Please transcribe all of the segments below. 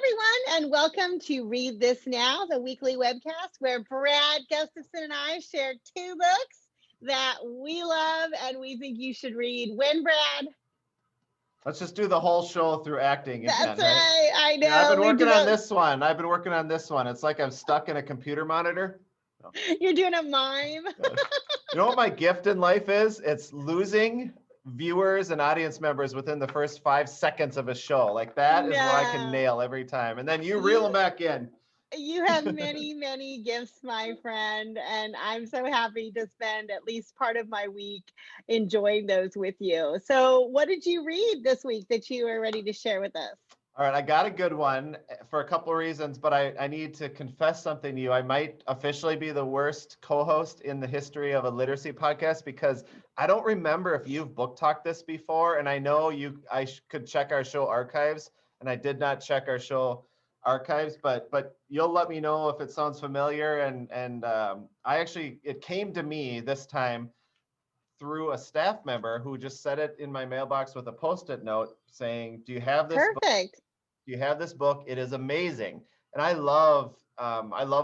everyone, and welcome to Read This Now, the weekly webcast where Brad Gustafson and I share two books that we love and we think you should read. When, Brad? Let's just do the whole show through acting again, That's right. I know. Yeah, I've been working on this one. It's like I'm stuck in a computer monitor. You're doing a mime. You know what my gift in life is? It's losing viewers and audience members within the first 5 seconds of a show. Like that is what I can nail every time. And then you reel them back in. You have many, many gifts, my friend, and I'm so happy to spend at least part of my week enjoying those with you. So what did you read this week that you are ready to share with us? All right, I got a good one for a couple of reasons, but I need to confess something to you. I might officially be the worst co-host in the history of a literacy podcast because I don't remember if you've book talked this before, and I know I could check our show archives, and I did not check our show archives, but you'll let me know if it sounds familiar. And it came to me this time through a staff member who just set it in my mailbox with a Post-it note saying, "Do you have this book? Do you have this book? It is amazing." And I love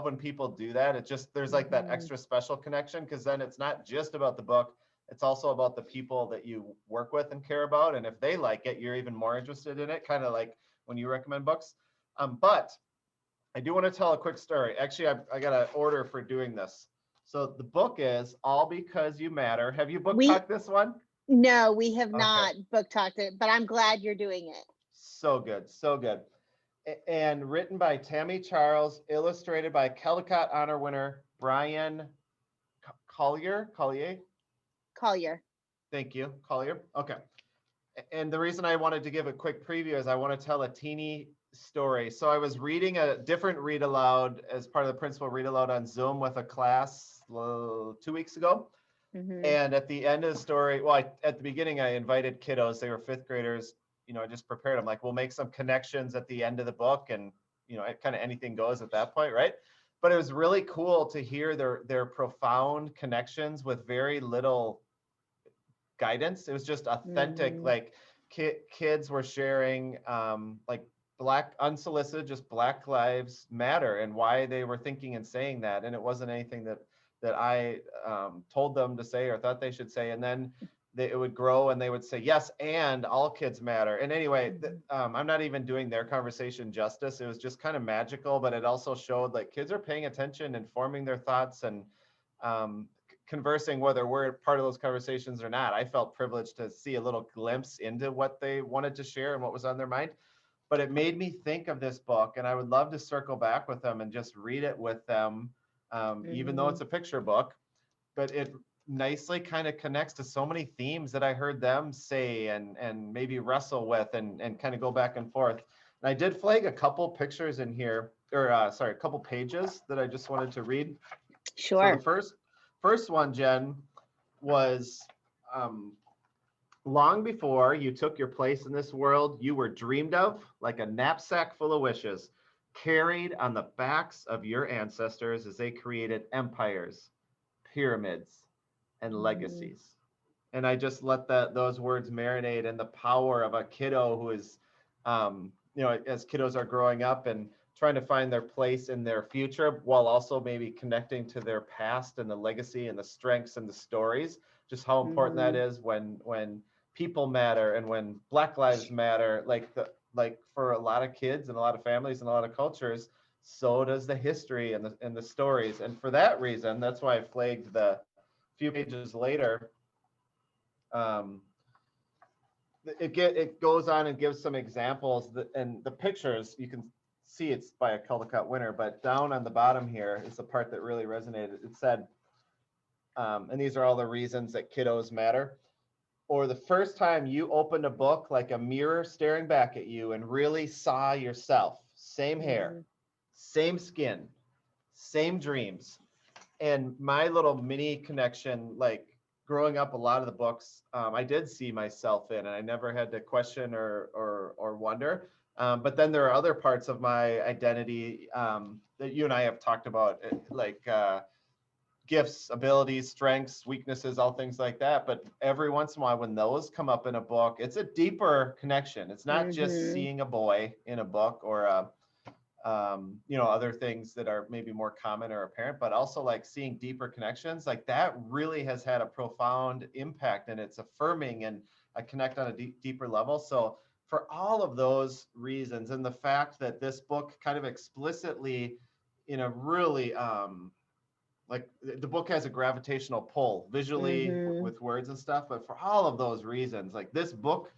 when people do that. It just, there's like that extra special connection, because then it's not just about the book, it's also about the people that you work with and care about. And if they like it, you're even more interested in it, kind of like when you recommend books. But I do want to tell a quick story. Actually, I got an order for doing this. So the book is All Because You Matter. Have you book talked this one? No, we have not book talked it, but I'm glad you're doing it. So good, so good. And written by Tami Charles, illustrated by Caldecott Honor winner Brian Collier. Thank you, Collier. Okay. And the reason I wanted to give a quick preview is I want to tell a teeny story. So I was reading a different read aloud as part of the principal read aloud on Zoom with a class 2 weeks ago. And at the end of the story, at the beginning, I invited kiddos. They were fifth graders. I just prepared them, like, we'll make some connections at the end of the book, and kind of anything goes at that point, right? But it was really cool to hear their profound connections with very little guidance. It was just authentic. Like kids were sharing like unsolicited, just Black Lives Matter and why they were thinking and saying that. And it wasn't anything that I told them to say or thought they should say. And then it would grow and they would say, yes, and all kids matter. And anyway, I'm not even doing their conversation justice. It was just kind of magical, but it also showed like kids are paying attention and forming their thoughts and conversing, whether we're part of those conversations or not. I felt privileged to see a little glimpse into what they wanted to share and what was on their mind. But it made me think of this book, and I would love to circle back with them and just read it with them, even though it's a picture book. But it nicely kind of connects to so many themes that I heard them say and maybe wrestle with and kind of go back and forth. And I did flag a couple pictures in here, or a couple pages that I just wanted to read. Sure. So the first one, Jen, was long before you took your place in this world, you were dreamed of like a knapsack full of wishes, carried on the backs of your ancestors as they created empires, pyramids, and legacies. And I just let those words marinate in the power of a kiddo who is, as kiddos are growing up and trying to find their place in their future, while also maybe connecting to their past and the legacy and the strengths and the stories, just how important that is when people matter and when Black Lives Matter, like for a lot of kids and a lot of families and a lot of cultures, so does the history and the stories. And for that reason, that's why I flagged the few pages later. It goes on and gives some examples and the pictures, you can see it's by a Caldecott winner, but down on the bottom here is the part that really resonated. It said, and these are all the reasons that kiddos matter, or the first time you opened a book like a mirror staring back at you and really saw yourself, same hair, same skin, same dreams. And my little mini connection, like growing up, a lot of the books I did see myself in, and I never had to question or wonder. But then there are other parts of my identity that you and I have talked about, like gifts, abilities, strengths, weaknesses, all things like that. But every once in a while, when those come up in a book, it's a deeper connection. It's not just seeing a boy in a book or other things that are maybe more common or apparent, but also like seeing deeper connections, like that really has had a profound impact, and it's affirming, and I connect on a deeper level. So for all of those reasons, and the fact that this book kind of explicitly, in a really, like the book has a gravitational pull visually with words and stuff, but for all of those reasons, like this book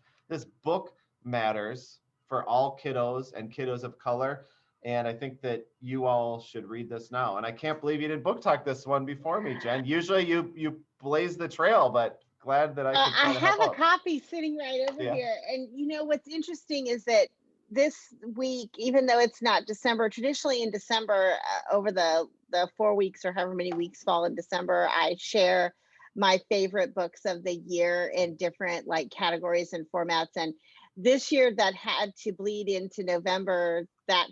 matters for all kiddos and kiddos of color. And I think that you all should read this now. And I can't believe you didn't book talk this one before me, Jen. Usually you blaze the trail, but glad that I could try I to have help a out. copy sitting right over here. And what's interesting is that this week, even though it's not December, traditionally in December, over the 4 weeks or however many weeks fall in December, I share my favorite books of the year in different like categories and formats. And this year that had to bleed into November, that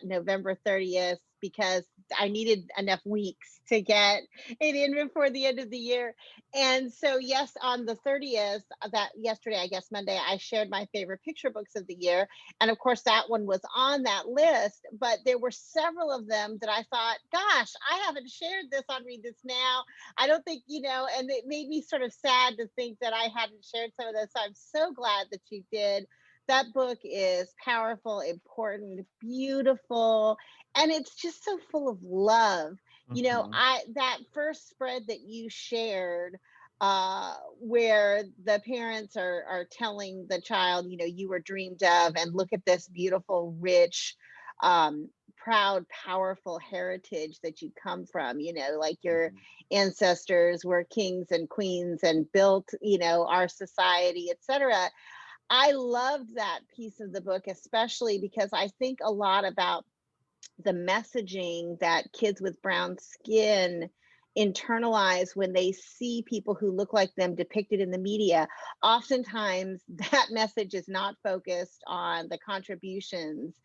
November 30th, because I needed enough weeks to get it in before the end of the year. And so, yes, on the 30th, that yesterday, I guess Monday, I shared my favorite picture books of the year. And of course, that one was on that list, but there were several of them that I thought, gosh, I haven't shared this on Read This Now. I don't think, and it made me sort of sad to think that I hadn't shared some of those. So I'm so glad that you did. That book is powerful, important, beautiful, and it's just so full of love. That first spread that you shared, where the parents are telling the child, you were dreamed of, and look at this beautiful, rich, proud, powerful heritage that you come from, like your ancestors were kings and queens and built, our society, etc. I loved that piece of the book, especially because I think a lot about the messaging that kids with brown skin internalize when they see people who look like them depicted in the media. Oftentimes, that message is not focused on the contributions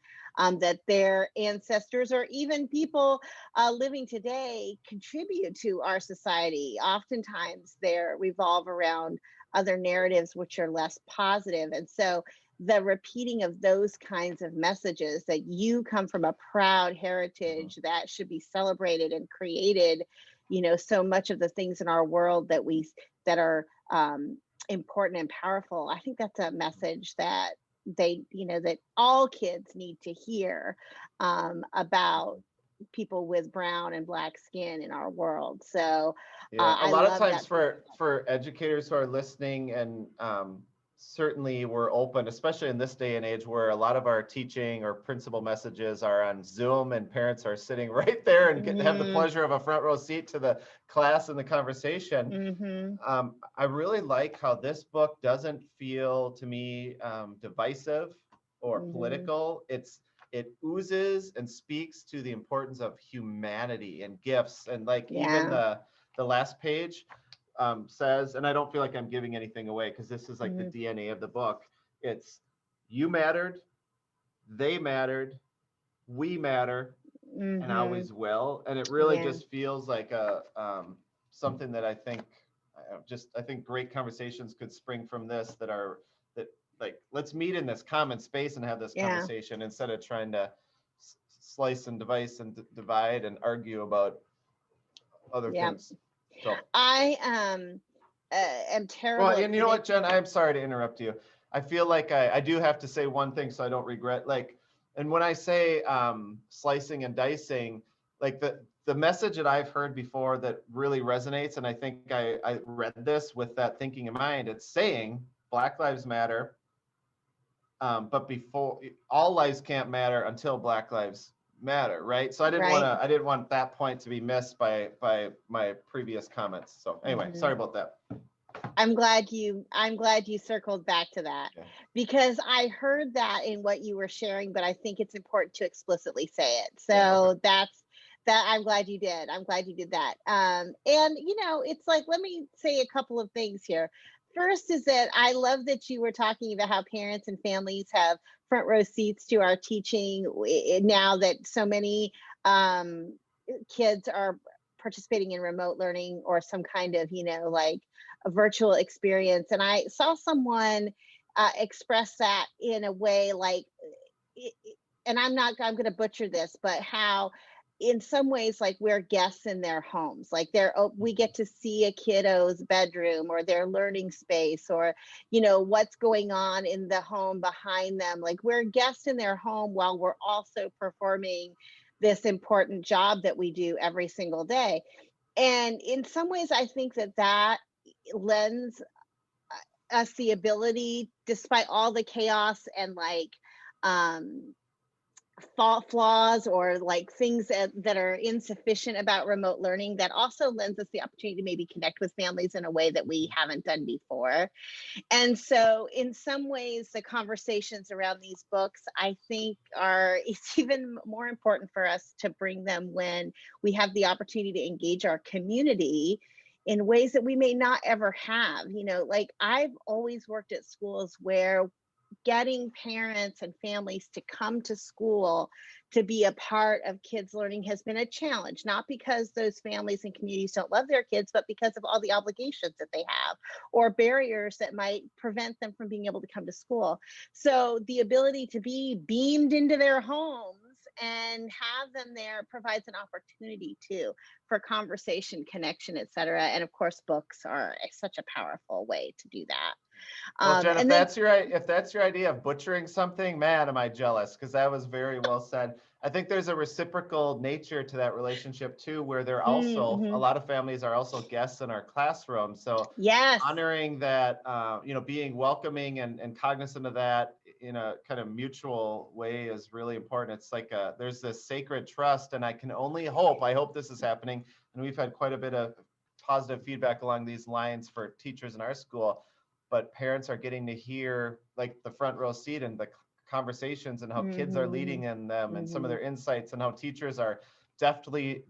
that their ancestors or even people living today contribute to our society. Oftentimes, they revolve around other narratives which are less positive. And so the repeating of those kinds of messages, that you come from a proud heritage that should be celebrated and created, so much of the things in our world that are important and powerful. I think that's a message that that all kids need to hear, about people with brown and black skin in our world. So a lot of times that. for educators who are listening, and certainly we're open, especially in this day and age where a lot of our teaching or principal messages are on Zoom, and parents are sitting right there and get to have the pleasure of a front row seat to the class and the conversation. I really like how this book doesn't feel to me divisive or political. It oozes and speaks to the importance of humanity and gifts, and like even the last page says, and I don't feel like I'm giving anything away because this is like the DNA of the book. It's you mattered, they mattered, we matter, and always will. And it really just feels like a something that I think great conversations could spring from this, that like, let's meet in this common space and have this conversation instead of trying to slice and dice and divide and argue about other things. So I am terrible. Well, and you know what, Jen, I'm sorry to interrupt you. I feel like I do have to say one thing so I don't regret, like, and when I say slicing and dicing, like the message that I've heard before that really resonates, and I think I read this with that thinking in mind, it's saying Black Lives Matter, but before, all lives can't matter until Black Lives Matter, right? So I didn't want that point to be missed by my previous comments. So anyway, sorry about that. I'm glad you circled back to that, because I heard that in what you were sharing, but I think it's important to explicitly say it. So I'm glad you did. I'm glad you did that. And it's like, let me say a couple of things here. First is that I love that you were talking about how parents and families have front row seats to our teaching now that so many kids are participating in remote learning or some kind of, like a virtual experience. And I saw someone express that in a way like, and I'm going to butcher this, but how in some ways, like we're guests in their homes, like we get to see a kiddo's bedroom or their learning space, or, what's going on in the home behind them. Like we're guests in their home while we're also performing this important job that we do every single day. And in some ways, I think that lends us the ability, despite all the chaos and like, flaws or like things that are insufficient about remote learning, that also lends us the opportunity to maybe connect with families in a way that we haven't done before. And so in some ways, the conversations around these books, I think it's even more important for us to bring them when we have the opportunity to engage our community in ways that we may not ever have. Like I've always worked at schools where getting parents and families to come to school to be a part of kids' learning has been a challenge, not because those families and communities don't love their kids, but because of all the obligations that they have or barriers that might prevent them from being able to come to school. So the ability to be beamed into their homes and have them there provides an opportunity too for conversation, connection, etc. And of course, books are such a powerful way to do that. Well, Jen, And if that's your idea of butchering something, man, am I jealous, because that was very well said. I think there's a reciprocal nature to that relationship too, where they're also, a lot of families are also guests in our classroom. So yes, honoring that, being welcoming and cognizant of that in a kind of mutual way is really important. It's like there's this sacred trust, and I hope this is happening. And we've had quite a bit of positive feedback along these lines for teachers in our school, but parents are getting to hear like the front row seat and the conversations and how kids are leading in them and some of their insights, and how teachers are deftly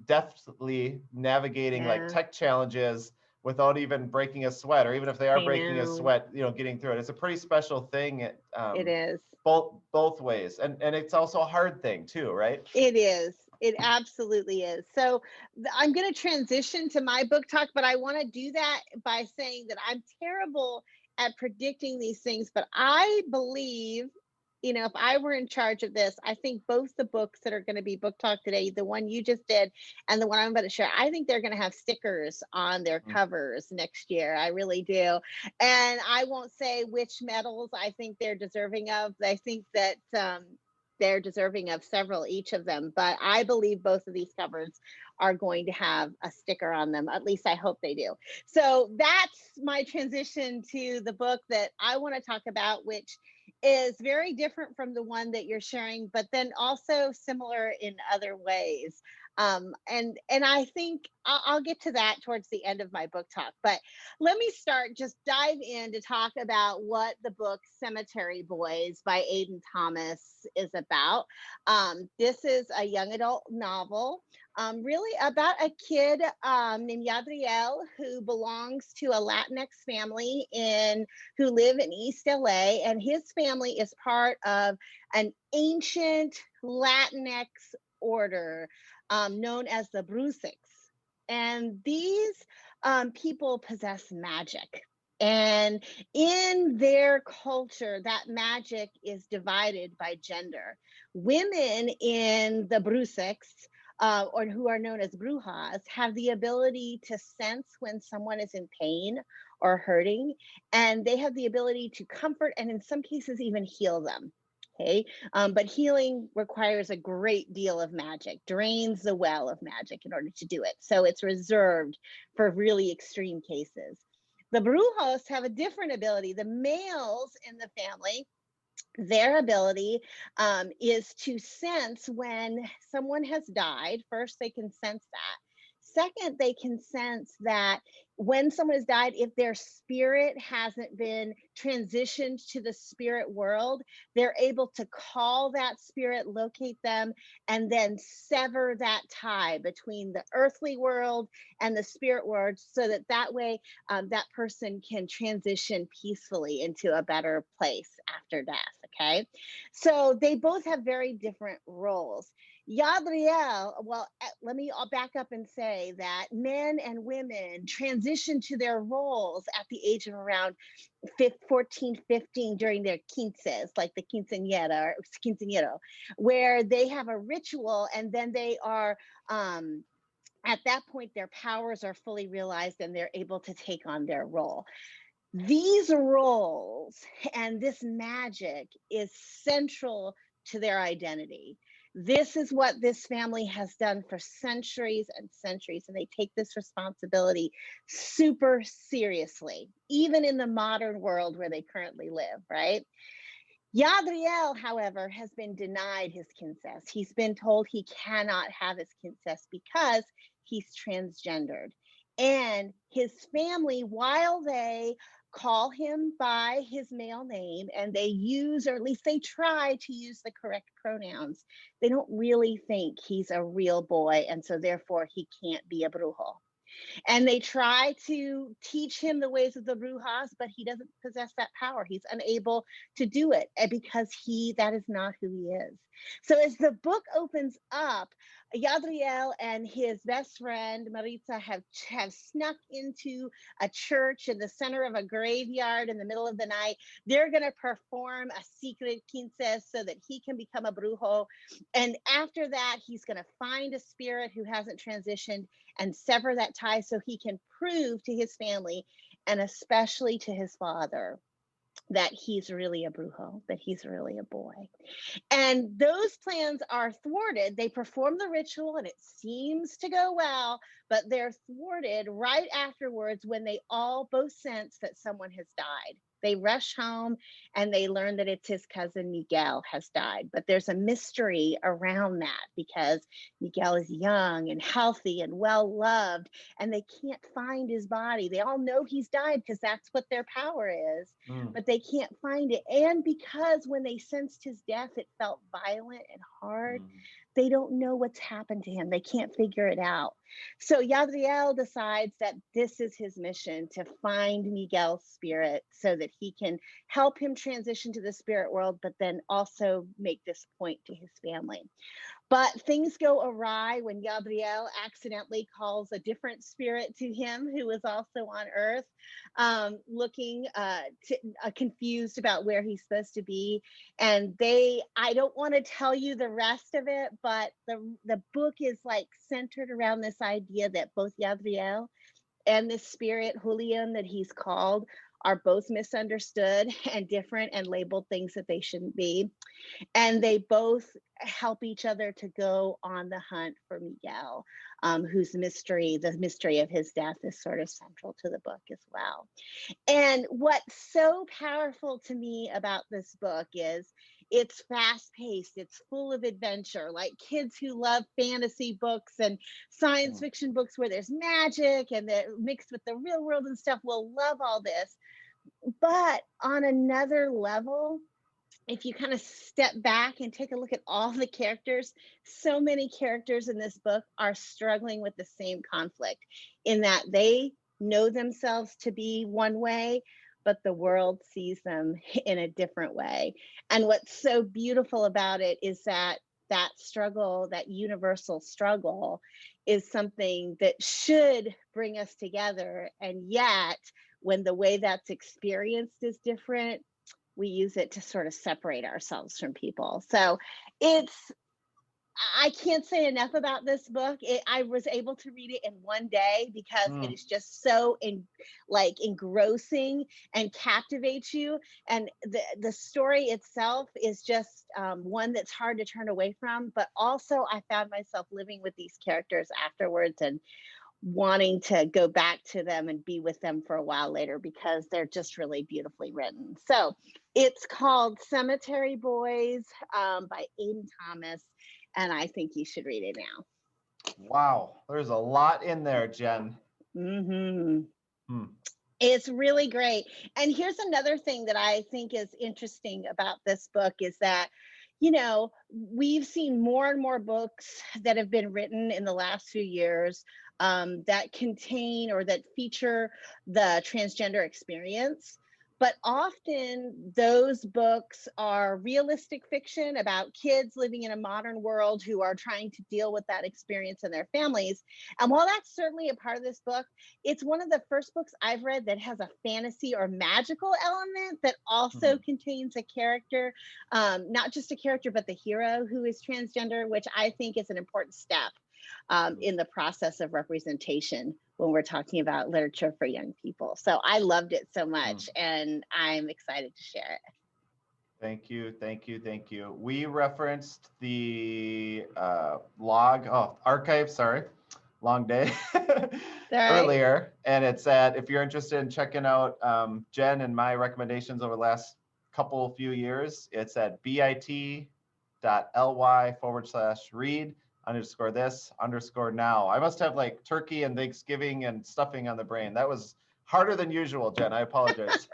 navigating like tech challenges without even breaking a sweat, or even if they are breaking a sweat, getting through it. It's a pretty special thing. It is. Both ways. And it's also a hard thing too, right? It is. It absolutely is. So I'm going to transition to my book talk, but I want to do that by saying that I'm terrible at predicting these things, but I believe, if I were in charge of this, I think both the books that are going to be book talk today, the one you just did and the one I'm about to share, I think they're going to have stickers on their covers next year. I really do. And I won't say which medals I think they're deserving of. I think that they're deserving of several, each of them, but I believe both of these covers are going to have a sticker on them. At least I hope they do. So that's my transition to the book that I want to talk about, which is very different from the one that you're sharing, but then also similar in other ways. And I think I'll get to that towards the end of my book talk. But let me dive in to talk about what the book Cemetery Boys by Aiden Thomas is about. This is a young adult novel, really about a kid named Yadriel, who belongs to a Latinx family who live in East LA, and his family is part of an ancient Latinx order known as the Brusics. And these people possess magic. And in their culture, that magic is divided by gender. Women in the Brusics, or who are known as brujas, have the ability to sense when someone is in pain or hurting, and they have the ability to comfort and in some cases even heal them. Okay, but healing requires a great deal of magic, drains the well of magic in order to do it. So it's reserved for really extreme cases. The brujos have a different ability. The males in the family, their ability is to sense when someone has died. First, they can sense that. Second, they can sense that when someone has died, if their spirit hasn't been transitioned to the spirit world, they're able to call that spirit, locate them, and then sever that tie between the earthly world and the spirit world, so that way that person can transition peacefully into a better place after death. Okay, so they both have very different roles. Yadriel, well, let me back up and say that men and women transition transition to their roles at the age of around 14, 15 during their quinces, like the quinceañera or quinceañero, where they have a ritual and then they are, at that point, their powers are fully realized and they're able to take on their role. These roles and this magic is central to their identity. This is what this family has done for centuries and centuries, and they take this responsibility super seriously, even in the modern world where they currently live, right? Yadriel, however, has been denied his quinces. He's been told he cannot have his quinces because he's transgendered. And his family, while they call him by his male name and they use, or at least they try to use the correct pronouns, they don't really think he's a real boy, and so therefore he can't be a brujo. And they try to teach him the ways of the brujas, but he doesn't possess that power. He's unable to do it because that is not who he is. So as the book opens up, Yadriel and his best friend Maritza have snuck into a church in the center of a graveyard in the middle of the night. They're going to perform a secret quinces so that he can become a brujo. And after that, he's going to find a spirit who hasn't transitioned and sever that tie so he can prove to his family and especially to his father that he's really a brujo, that he's really a boy. And those plans are thwarted. They perform the ritual and it seems to go well, but they're thwarted right afterwards when they all both sense that someone has died. They rush home and they learn that it's his cousin Miguel has died. But there's a mystery around that because Miguel is young and healthy and well-loved, and they can't find his body. They all know he's died because that's what their power is, but they can't find it. And because when they sensed his death, it felt violent and hard, they don't know what's happened to him. They can't figure it out. So Yadriel decides that this is his mission, to find Miguel's spirit so that he can help him transition to the spirit world, but then also make this point to his family. But things go awry when Yadriel accidentally calls a different spirit to him who is also on Earth, looking confused about where he's supposed to be. And I don't want to tell you the rest of it, but the book is like centered around this idea that both Yadriel and this spirit, Julian, that he's called, are both misunderstood and different and labeled things that they shouldn't be. And they both help each other to go on the hunt for Miguel, whose the mystery of his death is sort of central to the book as well. And what's so powerful to me about this book is it's fast-paced, it's full of adventure. Like kids who love fantasy books and science fiction books where there's magic and they're mixed with the real world and stuff will love all this. But on another level, if you kind of step back and take a look at all the characters, so many characters in this book are struggling with the same conflict in that they know themselves to be one way, but the world sees them in a different way. And what's so beautiful about it is that struggle, that universal struggle, is something that should bring us together. And yet, when the way that's experienced is different, we use it to sort of separate ourselves from people. So I can't say enough about this book. I was able to read it in one day because it is just so engrossing and captivates you. And the story itself is just one that's hard to turn away from. But also I found myself living with these characters afterwards and wanting to go back to them and be with them for a while later because they're just really beautifully written. So it's called Cemetery Boys by Aiden Thomas, and I think you should read it now. Wow, there's a lot in there, Jen. It's really great. And here's another thing that I think is interesting about this book is that, you know, we've seen more and more books that have been written in the last few years that contain or that feature the transgender experience. But often those books are realistic fiction about kids living in a modern world who are trying to deal with that experience in their families. And while that's certainly a part of this book, it's one of the first books I've read that has a fantasy or magical element that also contains a character, not just a character, but the hero who is transgender, which I think is an important step in the process of representation when we're talking about literature for young people. So I loved it so much, and I'm excited to share it. Thank you, thank you, thank you. We referenced the archive, sorry, long day earlier, and it's at, if you're interested in checking out Jen and my recommendations over the last few years, it's at bit.ly/read_this_now. I must have like turkey and Thanksgiving and stuffing on the brain. That was harder than usual, Jen. I apologize.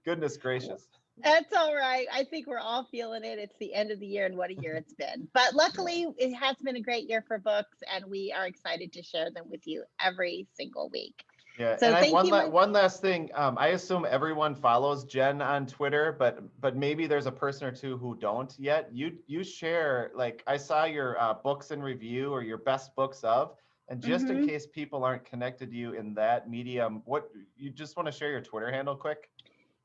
Goodness gracious. That's all right. I think we're all feeling it. It's the end of the year, and what a year it's been. But luckily, it has been a great year for books, and we are excited to share them with you every single week. Yeah, so and one last thing. I assume everyone follows Jen on Twitter, but maybe there's a person or two who don't yet. You share, like, I saw your books in review or your best books of, and just in case people aren't connected to you in that medium, what you just want to share your Twitter handle quick?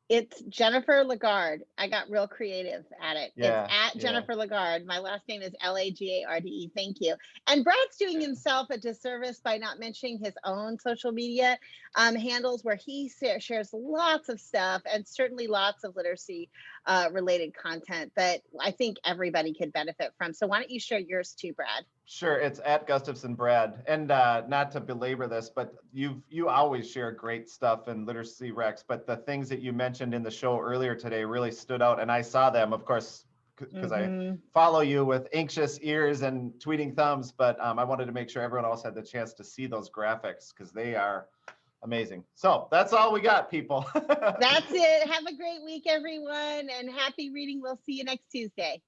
It's Jennifer LaGarde. I got real creative at it. Yeah, it's at Jennifer LaGarde. My last name is LaGarde. Thank you. And Brad's doing himself a disservice by not mentioning his own social media handles, where he shares lots of stuff and certainly lots of literacy related content that I think everybody could benefit from. So why don't you share yours too, Brad? Sure, it's at Gustafson Brad. And not to belabor this, but you always share great stuff in literacy recs, but the things that you mentioned in the show earlier today really stood out, and I saw them, of course, because I follow you with anxious ears and tweeting thumbs, but I wanted to make sure everyone else had the chance to see those graphics because they are amazing. So that's all we got, people. That's it. Have a great week, everyone, and happy reading. We'll see you next Tuesday.